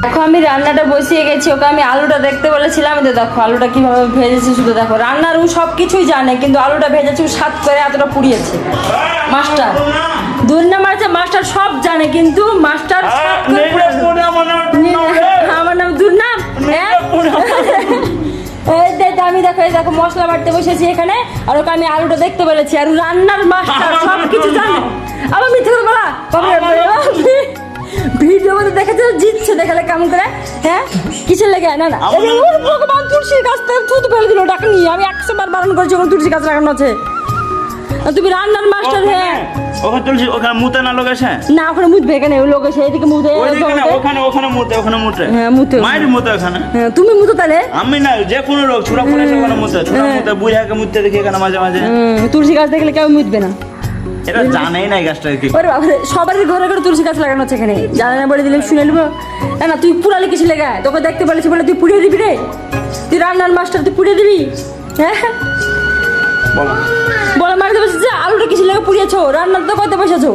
দেখো আমি রান্নাটা বসিয়ে গেছি, ওকে আমি আলুটা দেখতে বলেছিলাম। তো দেখো আলুটা কিভাবে ভেজেছি, শুধু দেখো। রান্নার ও সব কিছুই জানে, কিন্তু আলুটা ভেজেছি ও সাত করে এতটা পুড়িয়েছে। মাস্টার দুর্না মারছে, মাস্টার সব জানে, কিন্তু মাস্টার আমার নাম দুর্নাম। আমি দেখো এই দেখো মশলা বাটতে বসেছি এখানে, আর ওকে আমি আলুটা দেখতে বলেছি। আর রান্নার মাস্টার সব কিছু জানে। আবার মিথ্যে করে বলা ভিডিও মধ্যে দেখেছে জিতছে, দেখালে কেমন করে। হ্যাঁ কিসের লেগে? না না ভগবান, তুলসীর গাছ থেকে থুতু ফেলে দিল, ডাকনি। আমি 100 বার বারণ করেছি ওখানে তুলসী গাছ লাগানো আছে। তুমি রান্নার মাস্টার। হ্যাঁ ওখানে তুলসী, ওখানে মুতে না লোক আছে না, ওখানে মুতবে এখানে ওই লোক এসে এদিকে মুতে। ওখানে মুতে, ওখানে মুতে। হ্যাঁ মুতে, মায়ের মুতে ওখানে। হ্যাঁ তুমি মুতো তাহলে। আমি না, যে কোনো লোক ছোড়া পড়ে ওখানে মুতে, ছোড়া মুতে বুঝাকে মুতে দেখি এখানে মাঝে মাঝে। তুলসী গাছ দেখলে কেউ মুতবে না, এটা জানেই না গাছটা কি। ওরে বাবা, সবারই ঘরে ঘরে তুলসী গাছ লাগানো আছে এখানে। জানে না বলে দিলে শুনে নেবো। না না, তুই পুরালে কিছু লেগে তোকে দেখতে বলেছি বলে তুই পুড়িয়ে দিবি রে? তুই রান্নার মাস্টার, তুই পুড়িয়ে দিবি? হ্যাঁ বলো বলে মারতে বসেছে, আলুটা কিছু লেগে পুড়িয়েছো, রান্নার তো করতে বসেছো।